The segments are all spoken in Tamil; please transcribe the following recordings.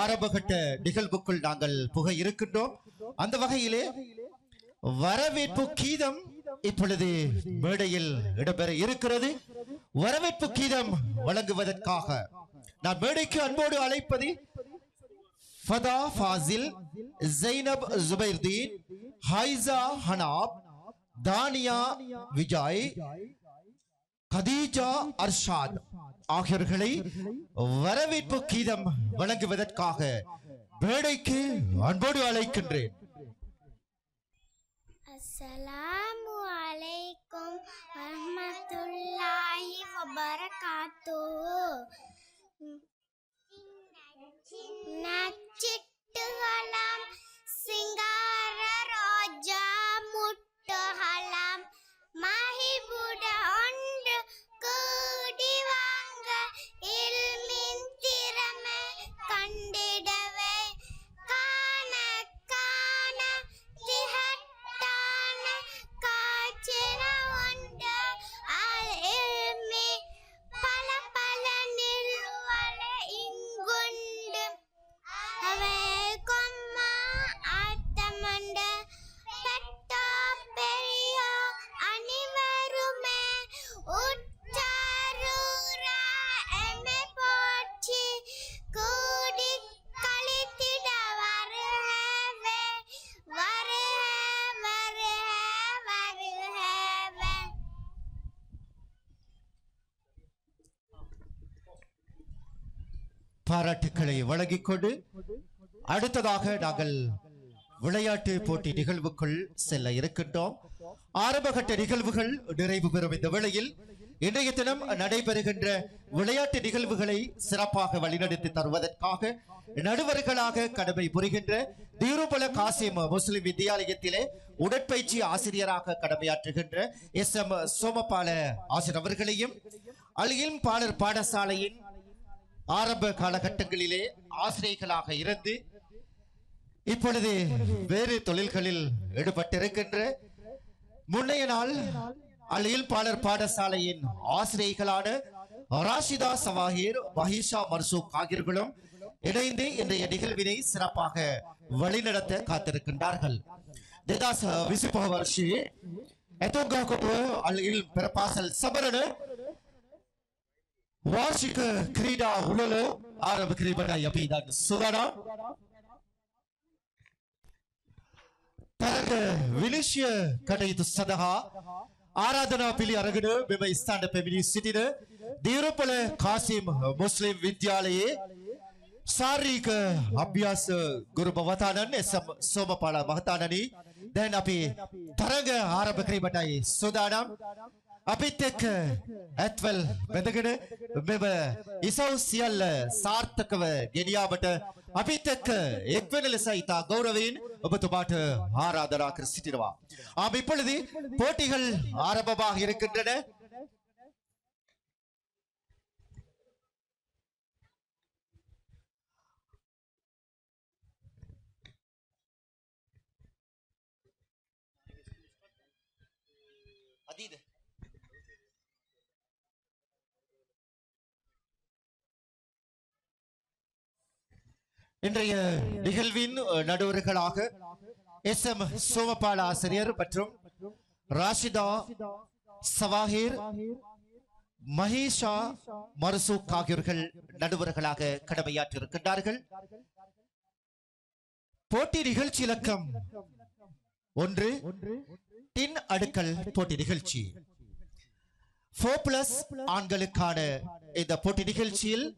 ஆரம்பகட்ட நிகழ்வுக்குள் நாங்கள் புக இருக்கின்றோம். அந்த வகையிலே வரவேற்பு கீதம் இப்பொழுது மேடையில் இடம்பெற இருக்கிறது. வரவேற்பு கீதம் வழங்குவதற்காக நான் மேடைக்கு அன்போடு அழைப்பது ஃபதா ஃபாசில், ஜைனப் ஜுபைர்தீன், ஹைசா ஹனாப், தானியா விஜய், கதீஜா அர்ஷாத் ஆகியோர்களை வரவேற்பு கீதம் வழங்குவதற்காக மேடைக்கு அன்போடு அழைக்கின்றேன். அஸ்ஸலாமு அலைக்கும் வரஹ்மத்துல்லாஹி வபரகாத்துஹு. நச்சிட்டுகளாம் சிங்கார ரோஜா முட்டுகளாம் மஹிபுட ஒன்று கூடி வாங்க இல்மின் திறமை கண்டிடவே காண காண திஹட்டான காய்ச்சின ஒன்று அல் இல்மி பல பல நில்வல இங்குண்டு அவை கொம்மா ஆத்தமண்ட பெட்டோ பெரியோ அணிவருமே உற்றாரூரா எமை போற்றி கூடி கழித்திட வருகவே வருக வருக வருகவே. பாராட்டுக்களை வழங்கிக் கொண்டு அடுத்ததாக நாங்கள் விளையாட்டு போட்டி நிகழ்வுக்குள் செல்ல இருக்கின்றோம். ஆரம்பகட்ட நிகழ்வுகள் நிறைவு பெறும் இந்த வேளையில் இன்றைய தினம் நடைபெறுகின்ற விளையாட்டு நிகழ்வுகளை சிறப்பாக வழிநடத்தி தருவதற்காக நடுவர்களாக கடமை புரிகின்ற தீருபல காசிம் முஸ்லிம் வித்தியாலயத்திலே உடற்பயிற்சி ஆசிரியராக கடமையாற்றுகின்ற SM சோமபால ஆசிரியர் அவர்களையும் அல் பாலர் பாடசாலையின் ஆரம்ப காலகட்டங்களிலே ஆசிரியர்களாக இருந்து இப்பொழுது வேறு தொழில்களில் ஈடுபட்டிருக்கின்ற முன்னைய நாள் அல் பாலர் பாடசாலையின் ஆசிரியர்களான ராஷிதா சவாஹிர், மஹிஷா மர்சூக் ஆகியோர்களும் இணைந்து இன்றைய நிகழ்வினை சிறப்பாக வழிநடத்த காத்திருக்கின்றார்கள். देदास विसिप वर्षी एतोगा को अल प्रपासल सबरन वार्षिक क्रीडा उललो आरंभ क्रीडा यपीदान सुदाना तरग विलिशिय कटयितु सदहा आराधना पिली अरगण मेम स्थान पेमिनी सिटिन दीरुपल कासिम मुस्लिम विद्यालय शारीरिक अभ्यास गुरु भवतानन SM सोमपाला महताननी දැන් අපි තරඟ ආරම්භ කිරීමටයි සූදානම්. අපිත් එක්ක ඇත්වල් බඳගෙන මෙව ඉසව් සියල්ල සාර්ථකව ගෙනියාමට අපිත් එක්ක එක් වෙන ලෙස ඉතා ගෞරවයෙන් ඔබතුමාට ආරාධනා කර සිටිනවා. இப்பொழுது போட்டிகள் ஆரம்பமாக இருக்கின்றன. இன்றைய நிகழ்வின் நடுவர்களாக SM சோமபால ஆசிரியர் மற்றும் ராஷிதா சவாஹிர், மஹிஷா மர்சூக் ஆகியோர்கள் நடுவர்களாக கடமையாற்றிருக்கின்றார்கள். போட்டி நிகழ்ச்சி இலக்கம் 1 டின் அடுக்கல் போட்டி நிகழ்ச்சி 4+ ஆண்களுக்கான இந்த போட்டி நிகழ்ச்சியில்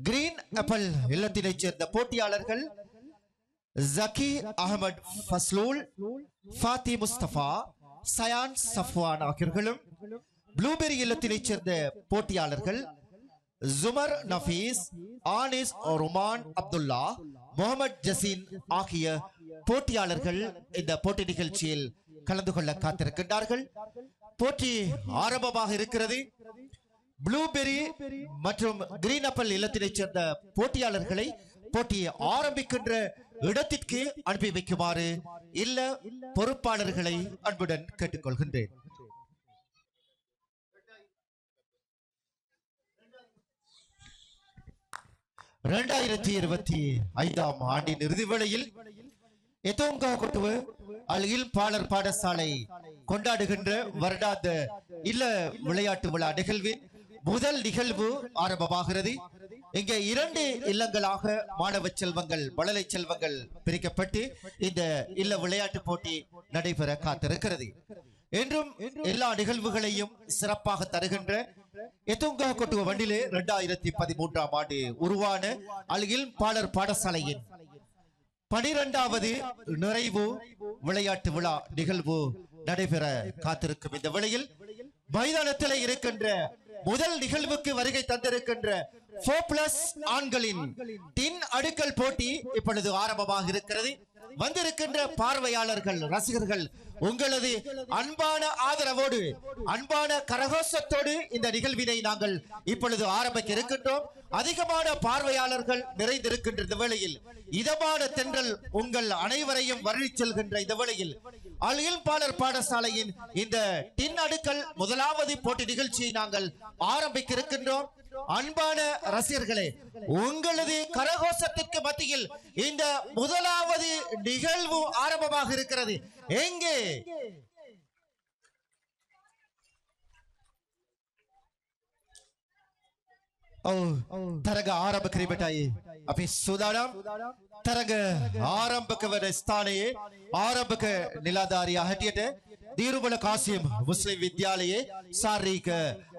கிரீன் ஆப்பிள் இல்லத்தினைச் சேர்ந்த போட்டியாளர்கள் ஜக்கி அகமது ஃபஸ்லூல், ஃபாத்தி முஸ்தபா, சயான் சஃப்வான் ஆகியோர்களும், ப்ளூபெரி இல்லத்தினைச் சேர்ந்த போட்டியாளர்கள் ஜுமர் நஃபீஸ், ஆனிஸ் ருமான் அப்துல்லா, முகமது ஜசீன் ஆகிய போட்டியாளர்கள் இந்த போட்டி நிகழ்ச்சியில் கலந்து கொள்ள காத்திருக்கின்றார்கள். போட்டி ஆரம்பமாக இருக்கிறது. ப்ளூபெரி மற்றும் கிரீன் ஆப்பிள் இல்லத்தினைச் சேர்ந்த போட்டியாளர்களை போட்டி ஆரம்பிக்கின்ற இடத்திற்கு அனுப்பி வைக்குமாறு இல்ல பொறுப்பாளர்களை அன்புடன் கேட்டுக்கொள்கின்றேன். 2025 ஆண்டின் இறுதி வேளையில் எதோங்கா கொட்டுவ அழகில் பாலர் பாடசாலை கொண்டாடுகின்ற வருடாந்த இல்ல விளையாட்டு விழா நிகழ்வின் முதல் நிகழ்வு ஆரம்பமாகிறது. இங்கே 2 இல்லங்களாக மாணவ செல்வங்கள் மழலை செல்வங்கள் பிரிக்கப்பட்டு இந்த இல்ல விளையாட்டு போட்டி நடைபெற காத்திருக்கிறது. என்றும் எல்லா நிகழ்வுகளையும் சிறப்பாக தருகின்ற எதோங்கா கொட்டுவ வண்டிலே 2013 ஆண்டு உருவான அழகில் பாலர் பாடசாலையின் 12வது நிறைவு விளையாட்டு விழா நிகழ்வு நடைபெற காத்திருக்கும் இந்த வேளையில் மைதானத்தில் இருக்கின்ற முதல் நிகழ்வுக்கு வருகை தந்திருக்கின்ற 4+ ஆண்களின் டின் அடுக்கல் போட்டி இப்பொழுது ஆரம்பமாக இருக்கிறது. வந்திருக்கின்ற பார்வையாளர்கள் ரசிகர்கள் உங்களது அன்பான ஆதரவோடு அன்பான கரகோஷத்தோடு இந்த நிகழ்வினை நாங்கள் இப்பொழுது ஆரம்பிக்க இருக்கின்றோம். அதிகமான பார்வையாளர்கள் நிறைந்திருக்கின்ற இந்த வேளையில் இதமான தென்றல் உங்கள் அனைவரையும் வருடி செல்கின்ற இந்த வேளையில் அழகில் பாலர் பாடசாலையின் இந்த டின் அடுக்கல் முதலாவது போட்டி நிகழ்ச்சியை நாங்கள் ஆரம்பிக்க இருக்கின்றோம். அன்பான ரசிகர்களே, உங்களது கரகோஷத்திற்கு மத்தியில் இந்த முதலாவது நிகழ்வு ஆரம்பமாக இருக்கிறது. எங்கே තරග ආරම්භ කිරීමටයි අපි සූදානම්. තරග ආරම්භක වන ස්ථානයේ ආරම්භක නිලධාරියා හැටියට දීරුබල කාසිම් මුස්ලිම් විද්‍යාලයේ ශාරීරික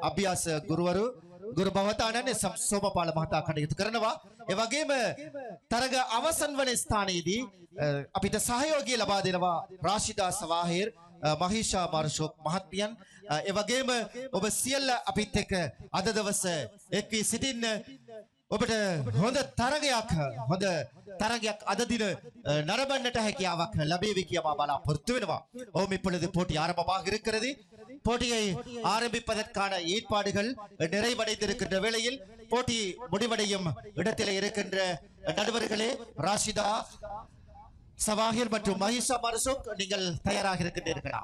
අභ්‍යාස ගුරුවරු ගුරු භවතානන් සෝමපාල මහතා කටයුතු කරනවා. ඒ වගේම තරග අවසන් වන ස්ථානයේදී අපිට සහයෝගය ලබා දෙනවා රාෂිදා සවාහිර් මහීෂා මාර්ෂෝක් මහත්මියන්. ඒ වගේම ඔබ සියල්ල අපිත් එක්ක අද දවස එක් වී සිටින්න. ඔබට හොඳ තරගයක් අද දින නරඹන්නට හැකියාවක් ලැබේවි කියලා බලාපොරොත්තු වෙනවා. ஓம் இப்பொழுது போட்டி ஆரம்பமாக இருக்கிறது. போட்டியை ஆரம்பிப்பதற்கான ஏற்பாடுகள் நிறைவடைந்திருக்கின்ற வேளையில் போட்டி முடிவடையும் இடத்தில் இருக்கின்ற நடுவர்களே ராஷிதா சவாஹிர் மற்றும் மஹிஷா மார்ஷோக் நீங்கள் தயாராக இருக்கின்றீர்களா?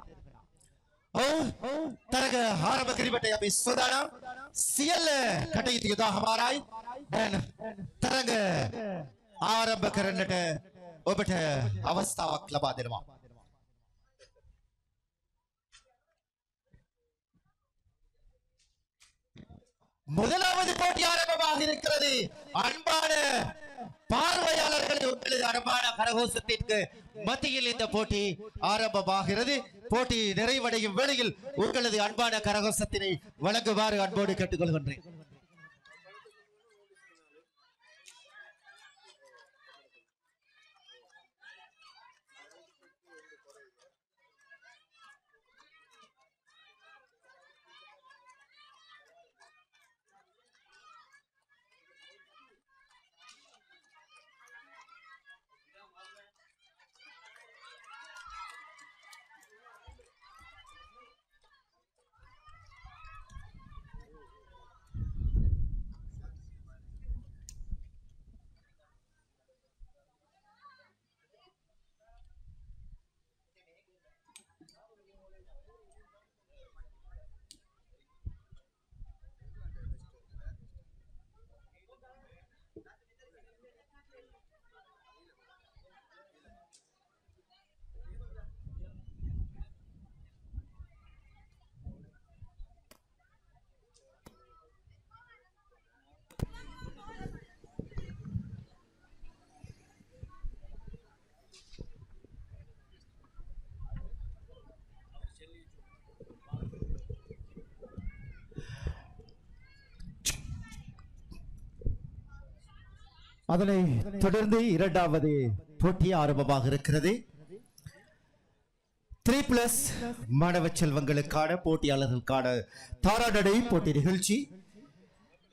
තරග ආරම්භ කිරීමට අපි සූදානම්. සියල්ල කටයුතු යොදා හමාරයි. දැන් තරග ආරම්භ කරන්නට ඔබට අවස්ථාවක් ලබා දෙනවා. முதலாவது போட்டி ஆரம்பமாக இருக்கிறது. அன்பான பார்வையாளர்களே, உங்களது அன்பான கரகோஷத்திற்கு மத்தியில் இந்த போட்டி ஆரம்பமாகிறது. போட்டி நிறைவடையும் வேளையில் உங்களது அன்பான கரகோஷத்தினை வழங்குமாறு அன்போடு கேட்டுக்கொள்கின்றேன். அதனை தொடர்ந்து இரண்டாவது போட்டி ஆரம்பமாக இருக்கிறது. 3+ மாணவ செல்வங்களுக்கான போட்டியாளர்களுக்கான தாராடடை போட்டி நிகழ்ச்சி.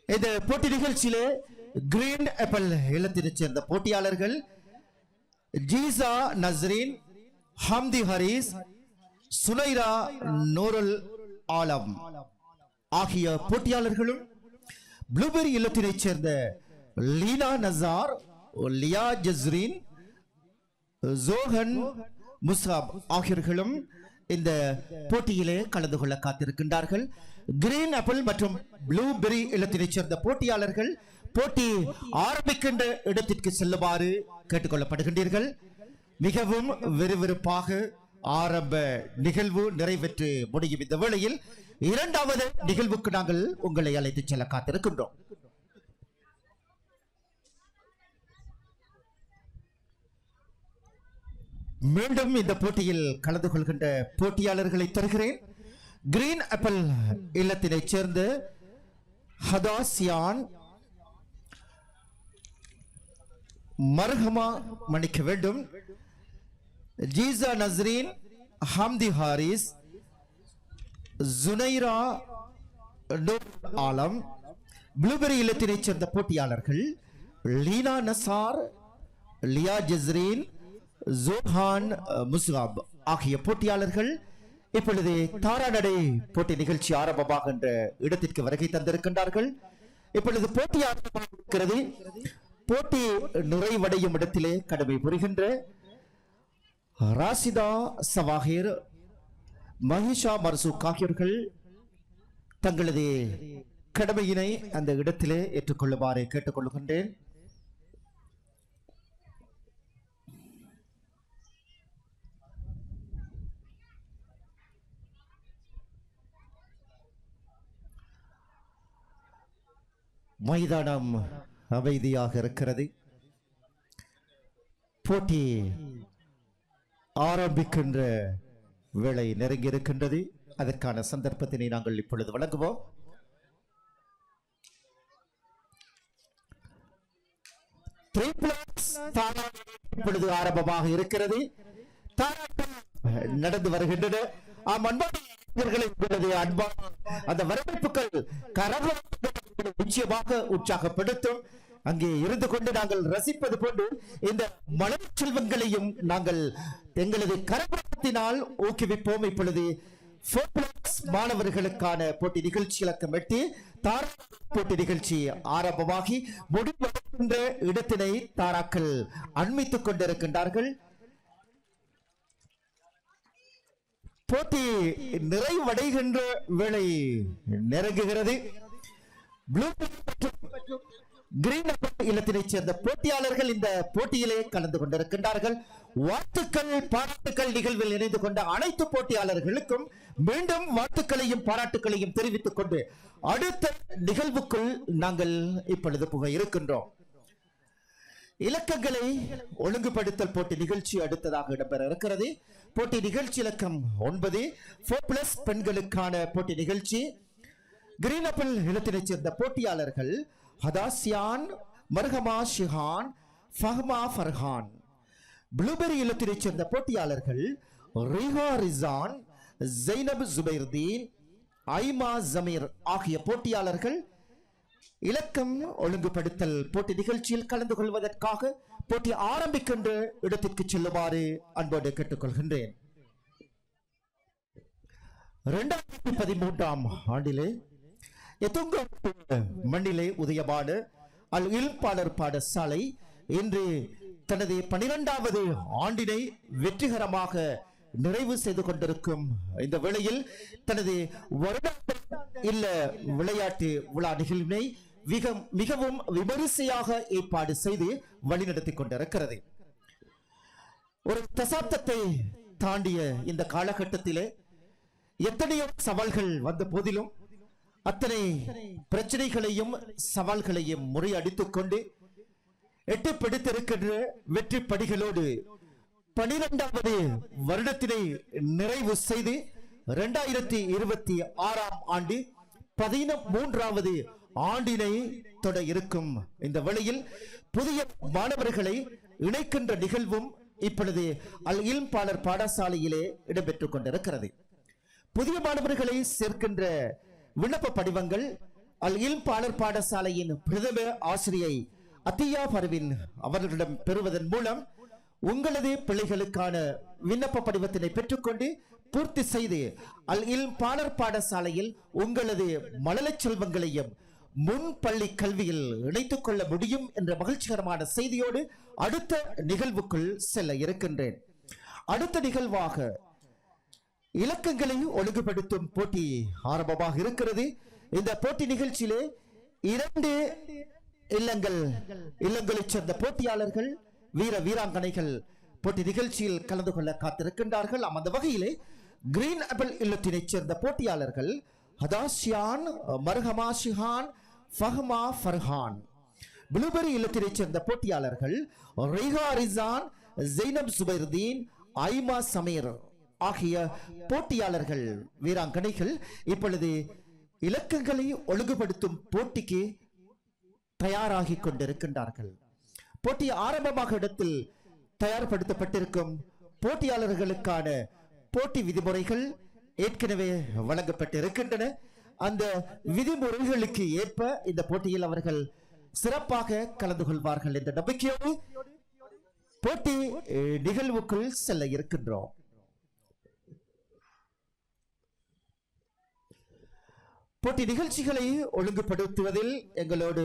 இந்த போட்டி நிகழ்ச்சியிலே கிரீன் ஆப்பிள் இல்லத்தினைச் சேர்ந்த போட்டியாளர்கள் ஜீசா நஸ்ரீன், ஹம்தி ஹரிஸ், சுனைரா நூருல் ஆலம் ஆகிய போட்டியாளர்களும் ப்ளூபெரி இல்லத்தினைச் சேர்ந்த லீனா நசார், லியா ஜஸ்ரீன், ஜோஹன் முசாப் ஆகியோர்களும் இந்த போட்டியிலே கலந்து கொள்ள காத்திருக்கின்றார்கள். கிரீன் ஆப்பிள் மற்றும் ப்ளூபெரி இல்லத்தினைச் சேர்ந்த போட்டியாளர்கள் போட்டி ஆரம்பிக்கின்ற இடத்திற்கு செல்லுமாறு கேட்டுக்கொள்ளப்படுகின்றீர்கள். மிகவும் விறுவிறுப்பாக ஆரம்ப நிகழ்வு நிறைவேற்று முடியும் இந்த வேளையில் இரண்டாவது நிகழ்வுக்கு நாங்கள் உங்களை அழைத்துச் செல்ல காத்திருக்கின்றோம். மீண்டும் இந்த போட்டியில் கலந்து கொள்கின்ற போட்டியாளர்களை தருகிறேன். கிரீன் ஆப்பிள் இல்லத்தினைச் சேர்ந்த ஹதாசியான் மர்ஹமா மன்னிக்க வேண்டும், ஜீசா நஸ்ரீன், ஹம்தி ஹாரிஸ், ஜுனைரா நூர் ஆலம். ப்ளூபெரி இல்லத்தினைச் சேர்ந்த போட்டியாளர்கள் லீனா நசார், லியா ஜஸ்ரீன், ஜோஹான் முஸ்காப் ஆகிய போட்டியாளர்கள் இப்பொழுது தாராநடை போட்டி நிகழ்ச்சி ஆரம்பமாகின்ற இடத்திற்கு வருகை தந்திருக்கின்றார்கள். இப்பொழுது போட்டி ஆரம்பமாகிறது. போட்டி நிறைவடையும் இடத்திலே கடமை புரிகின்ற ராசிதா சவாஹிர், மஹிஷா மர்சூக் ஆகியோர்கள் தங்களது கடமையினை அந்த இடத்திலே ஏற்றுக்கொள்ளுமாறு கேட்டுக்கொள்கின்றேன். மைதானம் அமைதியாக இருக்கிறது. போட்டி ஆரம்பிக்கின்ற வேளை நெருங்கி இருக்கின்றது. அதற்கான சந்தர்ப்பத்தினை நாங்கள் இப்பொழுது வழங்குவோம். இப்பொழுது ஆரம்பமாக இருக்கிறது. நடந்து வருகின்றன. அந்த வரவேற்புகள் நிச்சயமாக உற்சாகப்படுத்தும். அங்கே இருந்து கொண்டு நாங்கள் ரசிப்பது போன்று இந்த மலர் செல்வங்களையும் நாங்கள் எங்களது கரபலத்தினால் ஊக்குவிப்போம். இப்பொழுது மாணவர்களுக்கான போட்டி நிகழ்ச்சி இலக்கம் 8 தாரா போட்டி நிகழ்ச்சி ஆரம்பமாகி முடிவடைகின்ற இடத்தினை தாராக்கள் அண்மித்துக் கொண்டிருக்கின்றார்கள். போட்டி நிறைவடைகின்ற வேளை நெருங்குகிறது. கிரீன் இல்லத்தினைச் சேர்ந்த போட்டியாளர்கள் இந்த போட்டியிலே கலந்து கொண்டிருக்கின்றார்கள். வாழ்த்துக்கள், பாராட்டுக்கள். நிகழ்வில் இணைந்து கொண்ட அனைத்து போட்டியாளர்களுக்கும் மீண்டும் வாழ்த்துக்களையும் பாராட்டுக்களையும் தெரிவித்துக் கொண்டு அடுத்த நிகழ்வுக்குள் நாங்கள் இப்பொழுது புக இருக்கின்றோம். இலக்கங்களை ஒழுங்குபடுத்தல் போட்டி நிகழ்ச்சி அடுத்ததாக இடம்பெற இருக்கிறது. போட்டி நிகழ்ச்சி இலக்கம் 9 4+ பெண்களுக்கான போட்டி நிகழ்ச்சி. கிரீன் ஆப்பிள் இல்லத்தினைச் சேர்ந்த போட்டியாளர்கள் ஹதாசியான், மர்ஹமா ஷிஹான், ஃபஹ்மா ஃபர்ஹான். ப்ளூபெரி இல்லத்தினைச் சேர்ந்த போட்டியாளர்கள் ரிஹா ரிசான், ஜைனப் ஜுபைர்தீன், ஐமா ஜமீர் ஆகிய போட்டியாளர்கள் இலக்கம் ஒழுங்குபடுத்தல் போட்டி நிகழ்ச்சியில் கலந்து கொள்வதற்காக போட்டி ஆரம்பிக்கின்ற இடத்திற்கு செல்லுமாறு அன்போடு கேட்டுக்கொள்கின்றேன். 2013ஆம் ஆண்டிலே மண்ணிலே உதயமான அல் இல்ம் பாடசாலை இன்று தனது 12வது ஆண்டினை வெற்றிகரமாக நிறைவு செய்து கொண்டிருக்கும் இந்த வேளையில் தனது இல்ல விளையாட்டு விழா நிகழ்வினை மிகவும் விமரிசையாக ஏற்பாடு செய்து வழிநடத்தி கொண்டிருக்கிறது. ஒரு தசாப்தத்தை தாண்டிய இந்த காலகட்டத்திலே எத்தனையோ சவால்கள் வந்த போதிலும் அத்தனை பிரச்சனைகளையும் சவால்களையும் முறியடித்துக் கொண்டு எட்டு பிடித்திருக்கின்ற வெற்றி படிகளோடு 12வது வருடத்தினை நிறைவு செய்து 2026ஆம் ஆண்டு 13வது ஆண்டினை தொட இருக்கும் இந்த வேளையில் புதிய மாணவர்களை இணைக்கின்ற நிகழ்வும் இப்பொழுது அல் இல்ம் பாடசாலையிலே இடம்பெற்றுக் கொண்டிருக்கிறது. புதிய மாணவர்களை சேர்க்கின்ற விண்ணப்ப படிவங்கள் அல் இல்ம் பாடசாலையின் பிரதம ஆசிரியை அத்தியா பர்வின் அவர்களிடம் பெறுவதன் மூலம் உங்களது பிள்ளைகளுக்கான விண்ணப்ப படிவத்தினை பெற்றுக்கொண்டு பூர்த்தி செய்து அல் இல்ம் பாடசாலையில் உங்களது மழலைச் செல்வங்களையும் முன் பள்ளி கல்வியில் இணைத்துக் கொள்ள முடியும் என்ற மகிழ்ச்சிகரமான செய்தியோடு அடுத்த நிகழ்வுக்குள் செல்ல இருக்கின்றேன். அடுத்த நிகழ்வாக இலக்கங்களை ஒழுங்குபடுத்தும் போட்டி ஆரம்பமாக இருக்கிறது. இந்த போட்டி நிகழ்ச்சியிலே 2 இல்லங்கள் இல்லங்களைச் சேர்ந்த போட்டியாளர்கள் வீராங்கனைகள் போட்டி நிகழ்ச்சியில் கலந்து கொள்ள காத்திருக்கின்றார்கள். அந்த வகையிலே கிரீன் ஆப்பிள் இல்லத்தினைச் சேர்ந்த போட்டியாளர்கள் ஹதாஷியான், மர்ஹமா ஷிஹான், ஃபஹ்மா ஃபர்ஹான். ப்ளூபெரி இல்லத்தினைச் சேர்ந்த போட்டியாளர்கள் ரிஹா ரிசான், ஜெய்னப் சுபைர்தீன், ஐமா சமீர் ஆகிய போட்டியாளர்கள் வீராங்கனைகள் இப்பொழுது இலக்கங்களை ஒழுங்குபடுத்தும் போட்டிக்கு தயாராகி கொண்டிருக்கின்றார்கள். போட்டி ஆரம்பமாக இடத்தில் தயார்படுத்தப்பட்டிருக்கும் போட்டியாளர்களுக்கான போட்டி விதிமுறைகள் ஏற்கனவே வழங்கப்பட்டிருக்கின்றன. அந்த விதிமுறைகளுக்கு ஏற்ப இந்த போட்டியில் அவர்கள் சிறப்பாக கலந்து கொள்வார்கள் என்ற நம்பிக்கையோடு போட்டி நிகழ்வுக்குள் செல்ல இருக்கின்றோம். போட்டி நிகழ்ச்சிகளை ஒழுங்குபடுத்துவதில் எங்களோடு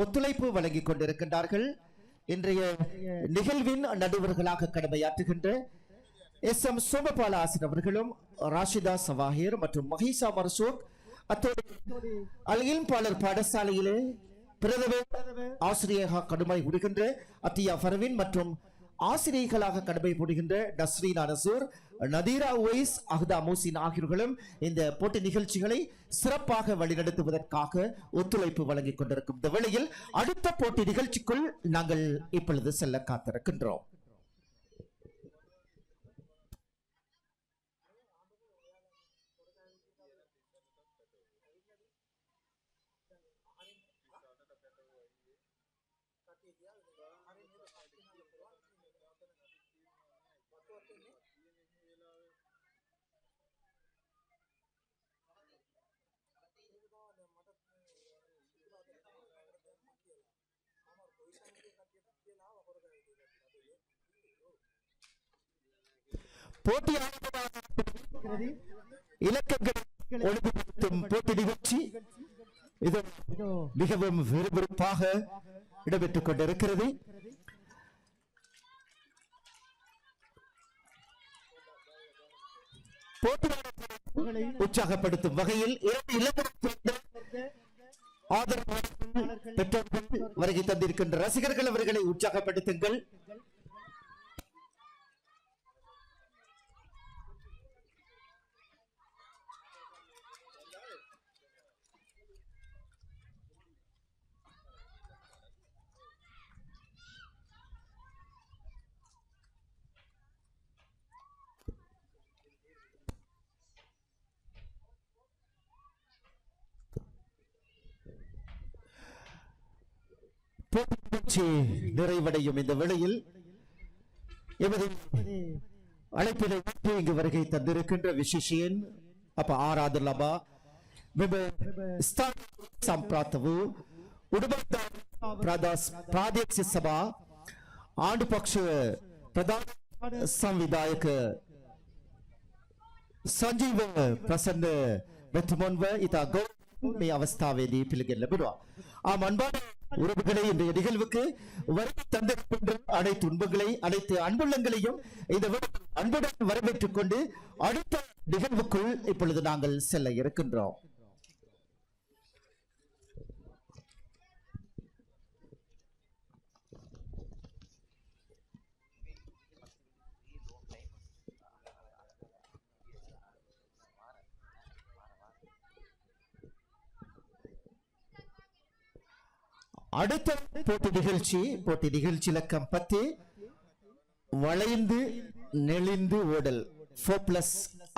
ஒத்துழைப்பு வழங்கிக் கொண்டிருக்கின்றார்கள். இன்றைய நிகழ்வின் நடுவர்களாக கடமையாற்றுகின்ற SM சோமபால ஆசின் அவர்களும், ராஷிதா சவாஹிர் மற்றும் மஹீசா மர்சூக், அத்தோடு அல்இல்ம் பாடசாலையிலே பிரதம ஆசிரியராக கடமை புரிகின்ற அத்தியா ஃபர்வின் மற்றும் ஆசிரியர்களாக கடமை புரிகின்ற நஸ்ரீனா நசூர், நதீரா உவைஸ், அஹ்தா மூசின் ஆகியோர்களும் இந்த போட்டி நிகழ்ச்சிகளை சிறப்பாக வழிநடத்துவதற்காக ஒத்துழைப்பு வழங்கிக் கொண்டிருக்கும் இந்த வேளையில் அடுத்த போட்டி நிகழ்ச்சிக்குள் நாங்கள் இப்பொழுது செல்ல காத்திருக்கின்றோம். போட்டி இலக்கங்களை ஒழுங்குபடுத்தும் போட்டி நிகழ்ச்சி இது மிகவும் விறுவிறுப்பாக இடம்பெற்றுக் கொண்டிருக்கிறது. போட்டியாளர்களை உற்சாகப்படுத்தும் வகையில் ஆதரவாளர்கள் பெற்றோர்கள் வருகை தந்திருக்கின்ற ரசிகர்கள் அவர்களை உற்சாகப்படுத்துங்கள். நிறைவடையும் இந்த வேளையில் எமது அழைப்பினை இங்கு வருகை தந்திருக்கின்ற விசேஷியன் அப்ப ஆராதலபா संप्रातवु उडुबंदा प्रादेशिक सभा आंड पक्ष प्रधान संविधायक संजीव प्रसन्न बेतमोन्व इता गौरव அவஸ்தாவேதி பிள்ளைகள் லபுரா ஆம் அன்பான உறவுகளை இன்றைய நிகழ்வுக்கு வருகை தந்திருக்கின்ற அனைத்து துன்பங்களை அனைத்து அன்புள்ளங்களையும் இந்த அன்புடன் வரவேற்றுக் கொண்டு அடுத்த நிகழ்வுக்குள் இப்பொழுது நாங்கள் செல்ல இருக்கின்றோம். அடுத்த போட்டி நிகழ்ச்சி இலக்கம் 10 வளைந்து நெளிந்து ஓடல் 4+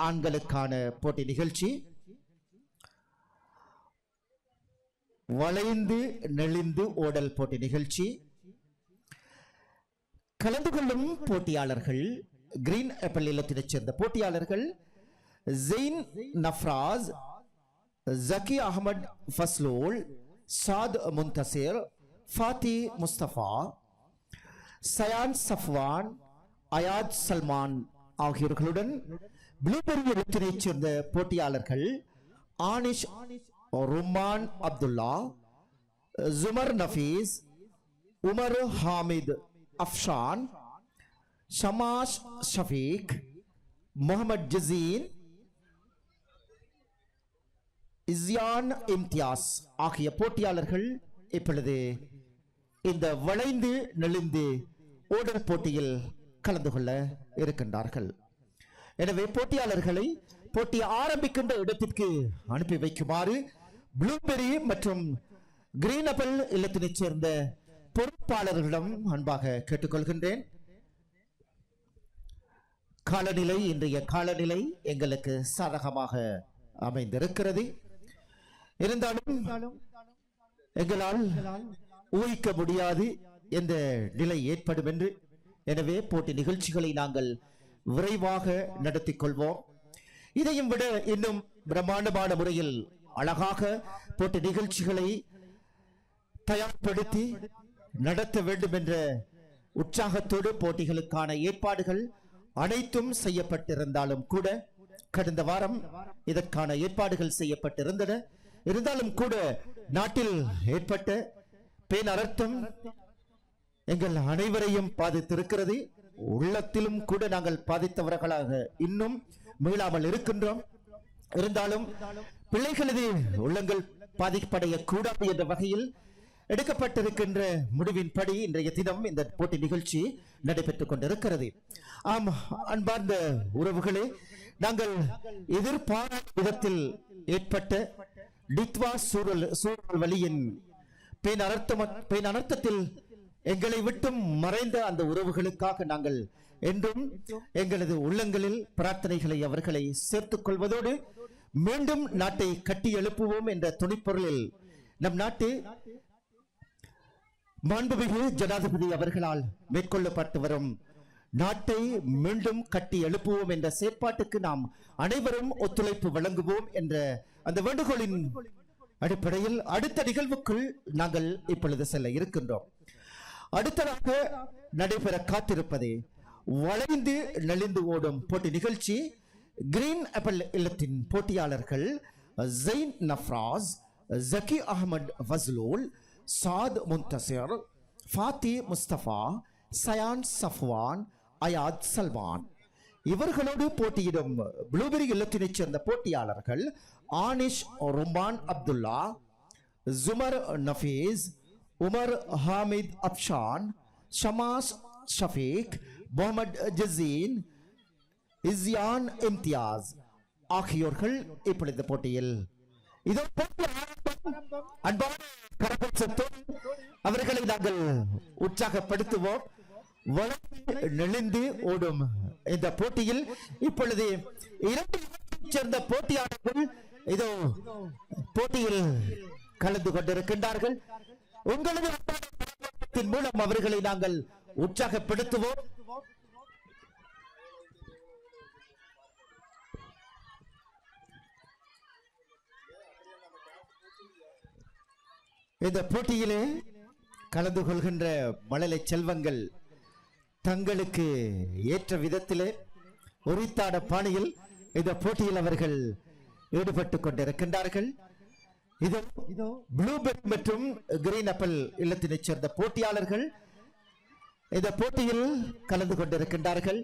ஆண்களுக்கான போட்டி நிகழ்ச்சி. வளைந்து நெளிந்து ஓடல் போட்டி நிகழ்ச்சி. கலந்து கொள்ளும் போட்டியாளர்கள் கிரீன் ஆப்பிள் இல்லத்தினைச் சேர்ந்த போட்டியாளர்கள் ஜெயின் நஃப்ராஸ், ஜக்கி அகமது ஃபஸ்லூல், साद मुंतसिर, फाती मुस्तफा, सयान सफवान, अयाद सलमान ஆகியோர்களுடன் ப்ளூபெரி இல்லத்தினைச் சேர்ந்த போட்டியாளர்கள் ஆனிஷ் ருமான் அப்துல்லா, ஜுமர் நஃபீஸ், உமர் ஹாமித் அஃப்ஷான், ஷமாஷ் ஷஃபீக், முகமது ஜசீன், இஸ்யான் இம்தியாஸ் ஆகிய போட்டியாளர்கள் இப்பொழுது இந்த வளைந்து நெளிந்து ஓடல் போட்டியில் கலந்து கொள்ள இருக்கின்றார்கள். எனவே போட்டியாளர்களை போட்டி ஆரம்பிக்கின்ற இடத்திற்கு அனுப்பி வைக்குமாறு ப்ளூபெரி மற்றும் கிரீன் ஆப்பிள் இல்லத்தினைச் சேர்ந்த பொறுப்பாளர்களிடம் அன்பாக கேட்டுக்கொள்கின்றேன். காலநிலை இன்றைய காலநிலை எங்களுக்கு சாதகமாக அமைந்திருக்கிறது. இருந்தாலும் எங்களால் ஊகிக்க முடியாது எந்த நிலை ஏற்படும் என்று. எனவே போட்டி நிகழ்ச்சிகளை நாங்கள் விரைவாக நடத்தி கொள்வோம். இதையும் விட இன்னும் பிரம்மாண்டமான முறையில் அழகாக போட்டி நிகழ்ச்சிகளை தயார்படுத்தி நடத்த வேண்டும் என்ற உற்சாகத்தோடு போட்டிகளுக்கான ஏற்பாடுகள் அனைத்தும் செய்யப்பட்டிருந்தாலும் கூட கடந்த வாரம் இதற்கான ஏற்பாடுகள் செய்யப்பட்டிருந்தன. இருந்தாலும் கூட நாட்டில் ஏற்பட்ட பேரனர்த்தம் எங்கள் அனைவரையும் பாதித்திருக்கிறது. உள்ளத்திலும் கூட நாங்கள் பாதித்தவர்களாக இன்னும் மீளாமல் இருக்கின்றோம். இருந்தாலும் பிள்ளைகளது உள்ளங்கள் பாதிப்படைய கூடாது என்ற வகையில் எடுக்கப்பட்டிருக்கின்ற முடிவின்படி இன்றைய தினம் இந்த போட்டி நிகழ்ச்சி நடைபெற்றுக் கொண்டிருக்கிறது. ஆம் அன்பார்ந்த உறவுகளே, நாங்கள் எதிர்பாராத விதத்தில் ஏற்பட்ட டித்வா சூழல்வலியின் பேரனர்த்தத்தில் எங்களை விட்டும் மறைந்த அந்த உறவுகளுக்காக நாங்கள் என்றும் எங்களது உள்ளங்களில் பிரார்த்தனைகளை அவர்களை சேர்த்துக் கொள்வதோடு மீண்டும் நாட்டை கட்டி எழுப்புவோம் என்ற துணிப்பொருளில் நம் நாட்டு மாண்புமிகு ஜனாதிபதி அவர்களால் மேற்கொள்ளப்பட்டு வரும் நாட்டை மீண்டும் கட்டி எழுப்புவோம் என்ற செயற்பாட்டுக்கு நாம் அனைவரும் ஒத்துழைப்பு வழங்குவோம் என்ற அந்த வேண்டுகோளின் அடிப்படையில் அடுத்த நிகழ்வுக்குள் நாங்கள் இப்பொழுது செல்ல இருக்கின்றோம். அடுத்ததாக நடைபெற காத்திருப்பதே வளைந்து நெளிந்து ஓடும் போட்டி நிகழ்ச்சி. கிரீன் ஆப்பிள் இல்லத்தின் போட்டியாளர்கள் ஜெயின் நஃப்ராஸ், ஜக்கி அஹமது வஸ்லூல், சாத் முன்தசிர், ஃபாத்தி முஸ்தபா, சயான் சஃப்வான், அயாத் சல்மான் இவர்களோடு போட்டியிடும் ப்ளூபெரி இல்லத்தினைச் சேர்ந்த போட்டியாளர்கள் ஆனிஷ் ருமான் அப்துல்லா, ஜுமர் நஃபீஸ், உமர் ஹாமித் அப்ஷான், ஷமாஸ் ஷஃபீக், முகமது ஜசீன், இஸ்யான் இம்தியாஸ் ஆகியோர்கள் இப்பொழுது போட்டியில் இதோ அன்பான அவர்களை நாங்கள் உற்சாகப்படுத்துவோம். நெளிந்து ஓடும் இந்த போட்டியில் இப்பொழுது இரண்டு சேர்ந்த போட்டியாளர்கள் இதோ போட்டியில் கலந்து கொண்டிருக்கின்றார்கள். உங்களது மூலம் அவர்களை நாங்கள் உற்சாகப்படுத்துவோம். இந்த போட்டியிலே கலந்து கொள்கின்ற மழலை செல்வங்கள் தங்களுக்கு ஏற்ற விதத்திலே உரித்தாட பாணியில் இந்த போட்டியில் அவர்கள் ஈடுபட்டுக் கொண்டிருக்கின்றார்கள். இதோ ப்ளூபெரி மற்றும் கிரீன் ஆப்பிள் இல்லத்தினைச் சேர்ந்த போட்டியாளர்கள் இந்த போட்டியில் கலந்து கொண்டிருக்கின்றார்கள்.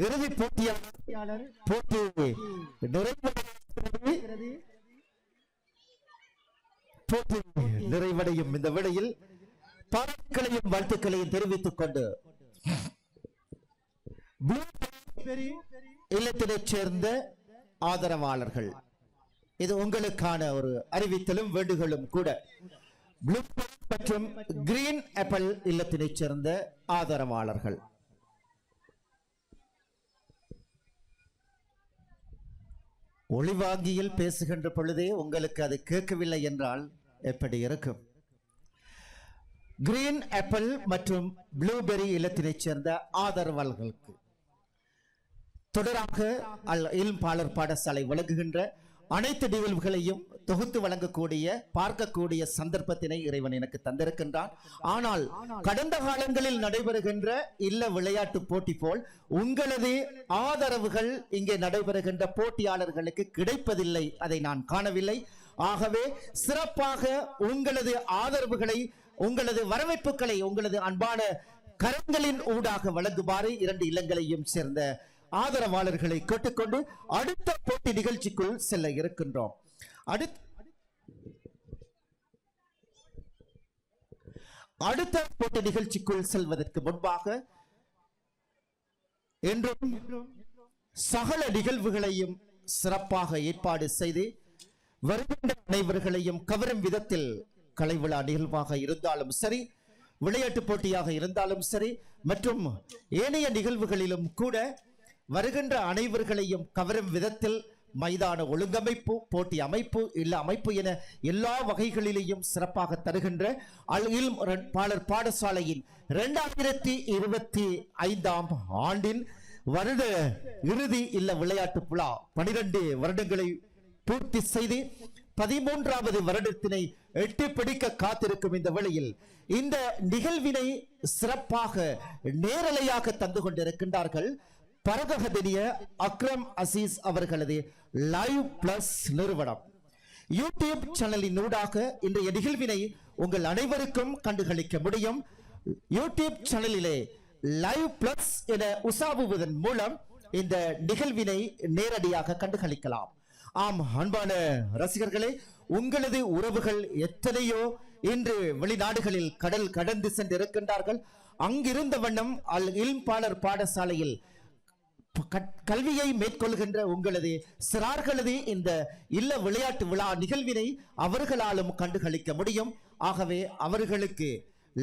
இறுதி போட்டியாளர் போட்டி நிறைவடையும் இந்த வேளையில் பாராட்டுகளையும் வாழ்த்துக்களையும் தெரிவித்துக் கொண்டு இல்லத்தினைச் சேர்ந்த ஆதரவாளர்கள், இது உங்களுக்கான ஒரு அறிவித்தலும் வேண்டுகளும் கூட. ப்ளூ மற்றும் கிரீன் ஆப்பிள் இல்லத்தினைச் சேர்ந்த ஆதரவாளர்கள், ஒளிவாங்கியில் பேசுகின்ற பொழுதே உங்களுக்கு அது கேட்கவில்லை என்றால் எப்படி இருக்கும்? கிரீன் ஆப்பிள் மற்றும் ப்ளூபெரி இல்லத்தினைச் சேர்ந்த ஆதரவாளர்களுக்கு தொடராக இல்பாளர் பாடசாலை வழங்குகின்ற அனைத்து நிகழ்வுகளையும் தொகுத்து வழங்கக்கூடிய பார்க்கக்கூடிய சந்தர்ப்பத்தினை இறைவன் எனக்கு தந்திருக்கின்றான். ஆனால் கடந்த காலங்களில் நடைபெறுகின்ற இல்ல விளையாட்டு போட்டி போல் உங்களது ஆதரவுகள் இங்கே நடைபெறுகின்ற போட்டியாளர்களுக்கு கிடைப்பதில்லை, அதை நான் காணவில்லை. ஆகவே சிறப்பாக உங்களது ஆதரவுகளை, உங்களது வரவேற்புகளை உங்களது அன்பான கரங்களின் ஊடாக வழங்குமாறு இரண்டு இல்லங்களையும் சேர்ந்த ஆதரவாளர்களை கேட்டுக்கொண்டு அடுத்த போட்டி நிகழ்ச்சிக்குள் செல்ல இருக்கின்றோம். அடுத்த போட்டி நிகழ்ச்சிக்குள் செல்வதற்கு முன்பாக என்றும் சகல நிகழ்வுகளையும் சிறப்பாக ஏற்பாடு செய்து வருகின்ற அனைவர்களையும் கவரும் விதத்தில் கலைவிழா நிகழ்வாக இருந்தாலும் சரி, விளையாட்டு போட்டியாக இருந்தாலும் சரி, மற்றும் ஏனைய நிகழ்வுகளிலும் கூட வருகின்ற அனைவர்களையும் கவரும் விதத்தில் மைதான ஒழுங்கமைப்பு, போட்டி அமைப்பு, இல்ல அமைப்பு என எல்லா வகைகளிலேயும் சிறப்பாக தருகின்ற அல் இல்ம் பாடசாலையின் 2025 ஆண்டின் வருட இறுதி இல்ல விளையாட்டு விழா 12 வருடங்களை பூர்த்தி செய்து 13வது வருடத்தினை எட்டி பிடிக்க காத்திருக்கும் இந்த வேளையில் இந்த நிகழ்வினை சிறப்பாக நேரலையாக தந்து கொண்டிருக்கின்றார்கள் பரகஹதனிய அக்ரம் அசீஸ் அவர்களது லைவ் பிளஸ் நிறுவனம். யூடியூப் சேனலின் ஊடாக இன்றைய நிகழ்வினை உங்கள் அனைவருக்கும் கண்டுகளிக்க முடியும். யூடியூப் சேனலிலே லைவ் பிளஸ் என உசாவுவதன் மூலம் இந்த நிகழ்வினை நேரடியாக கண்டுகளிக்கலாம். ஆம் அன்பான ரசிகர்களே, உங்களது உறவுகள் எத்தனையோ இன்று வெளிநாடுகளில் கடல் கடந்து சென்றிருக்கின்றார்கள். அங்கிருந்த வண்ணம் அல் இல்ம் பாடசாலையில் கல்வியை மேற்கொள்கின்ற உங்களது சிறார்களது இந்த இல்ல விளையாட்டு விழா நிகழ்வினை அவர்களாலும் கண்டுகளிக்க முடியும். ஆகவே அவர்களுக்கு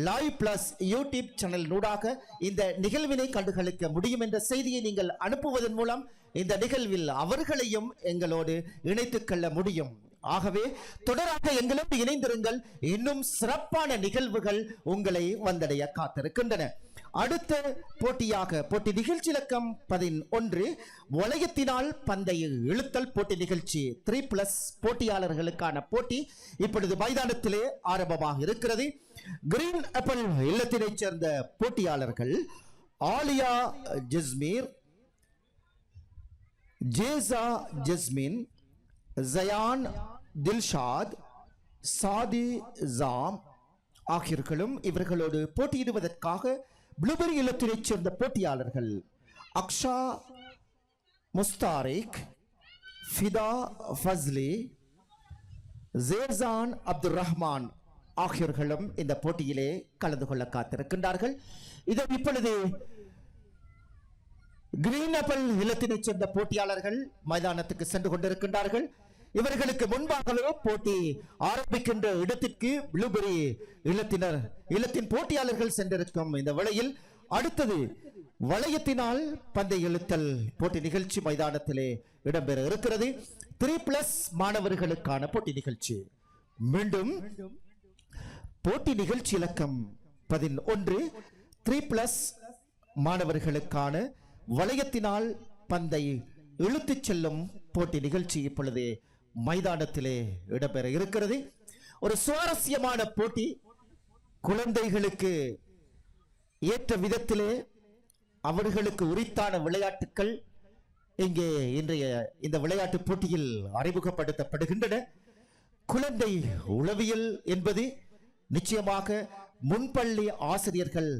லைவ் பிளஸ் யூடியூப் சேனல் நூடாக இந்த நிகழ்வினை கண்டுகளிக்க முடியும் என்ற செய்தியை நீங்கள் அனுப்புவதன் மூலம் இந்த நிகழ்வில் அவர்களையும் எங்களோடு இணைத்துக் கொள்ள முடியும். ஆகவே தொடராக எங்களோடு இணைந்திருங்கள். இன்னும் சிறப்பான நிகழ்வுகள் உங்களை வந்தடைய காத்திருக்கின்றன. அடுத்த போட்டியாக போட்டி நிகழ்ச்சி இலக்கம் 11 வளையத்தினால் பந்தய இழுத்தல் போட்டி நிகழ்ச்சி 3+ போட்டியாளர்களுக்கான போட்டி இப்பொழுது மைதானத்திலே ஆரம்பமாக இருக்கிறது. கிரீன் ஆப்பிள் இல்லத்தினைச் சேர்ந்த போட்டியாளர்கள் ஆலியா ஜஸ்மீர், ஜேசா ஜஸ்மின், ஜயான் தில்ஷாத், சாதி ஜாம் ஆகியோர்களும் இவர்களோடு போட்டியிடுவதற்காக ப்ளூபெரி இல்லத்தினைச் சேர்ந்த போட்டியாளர்கள் அக்ஷா முஸ்தாரிக், ஃபிதா ஃபஸ்லி, ஜேர்சான் அப்துல் ரஹ்மான் ஆகியோர்களும் இந்த போட்டியிலே கலந்து கொள்ள காத்திருக்கின்றார்கள். இதை இப்பொழுது கிரீன் ஆப்பிள் இல்லத்தினைச் சேர்ந்த போட்டியாளர்கள் மைதானத்துக்கு சென்று கொண்டிருக்கின்றார்கள். இவர்களுக்கு முன்பாகவே போட்டி ஆரம்பிக்கின்ற இடத்திற்கு ப்ளூபெரி இல்லத்தின் போட்டியாளர்கள் சென்றிருக்கும் இந்த வேளையில் அடுத்தது வளையத்தினால் பந்தய இழுத்தல் போட்டி நிகழ்ச்சி மைதானத்திலே இடம்பெற இருக்கிறது. 3+ மாணவர்களுக்கான போட்டி நிகழ்ச்சி. மீண்டும் போட்டி நிகழ்ச்சி இலக்கம் 11 3+ மாணவர்களுக்கான வளையத்தினால் பந்தை இழுத்துச் செல்லும் போட்டி நிகழ்ச்சி இப்பொழுது மைதானத்திலே இடம்பெற இருக்கிறது. ஒரு சுவாரஸ்யமான போட்டி, குழந்தைகளுக்கு ஏற்ற விதத்திலே அவர்களுக்கு உரித்தான விளையாட்டுக்கள் இங்கே இன்றைய இந்த விளையாட்டு போட்டியில் அறிமுகப்படுத்தப்படுகின்றன. குழந்தை உளவியல் என்பது நிச்சயமாக முன்பள்ளி ஆசிரியர்கள்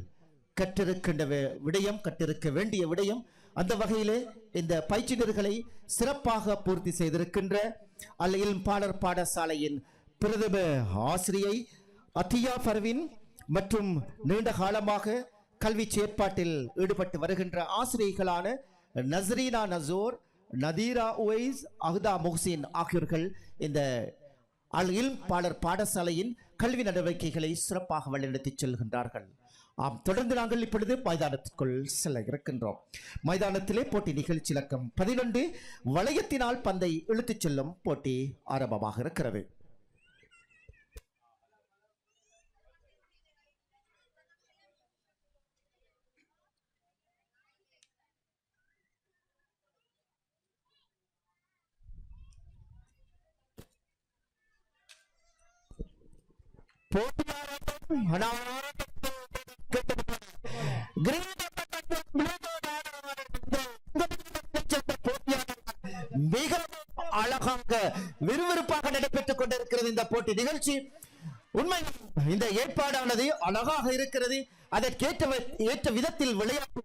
கற்றிருக்கின்ற விடயம், கற்றிருக்க வேண்டிய விடயம். அந்த வகையிலே இந்த பயிற்சினர்களை சிறப்பாக பூர்த்தி செய்திருக்கின்ற அல் இல்ம் பாடசாலையின் பிரதம ஆசிரியை அத்தியா பர்வின் மற்றும் நீண்ட காலமாக கல்வி செயற்பாட்டில் ஈடுபட்டு வருகின்ற ஆசிரியர்களான நஸ்ரீனா நசோர், நதீரா உவைஸ், அஹ்தா முஹ்சின் ஆகியோர்கள் இந்த அல் இல்ம் பாடசாலையின் கல்வி நடவடிக்கைகளை சிறப்பாக வழிநடத்தி செல்கின்றார்கள். ஆம், தொடர்ந்து நாங்கள் இப்பொழுது மைதானத்திற்குள் செல்ல இருக்கின்றோம். மைதானத்திலே போட்டி நிகழ்ச்சி இலக்கம் 11 வளையத்தினால் பந்தை இழுத்துச் செல்லும் போட்டி ஆரம்பமாக இருக்கிறது. மிக அழகாக விறுவிறுப்பாக நடைபெற்றுக் கொண்டிருக்கிறது இந்த போட்டி நிகழ்ச்சி. உண்மை இந்த ஏற்பாடானது அழகாக இருக்கிறது. அதற்கேற்ற விதத்தில் விளையாட்டு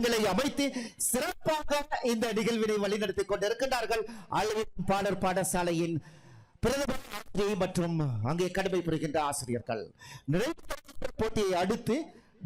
அரங்கங்களை அமைத்து சிறப்பாக இந்த நிகழ்வினை வழிநடத்தி கொண்டிருக்கின்றார்கள் அளவின் பாடற் பாடசாலையின் பிரதம ஆசிரியை மற்றும் அங்கே கடமை புரிகின்ற ஆசிரியர்கள். நிறைவு போட்டியை அடுத்து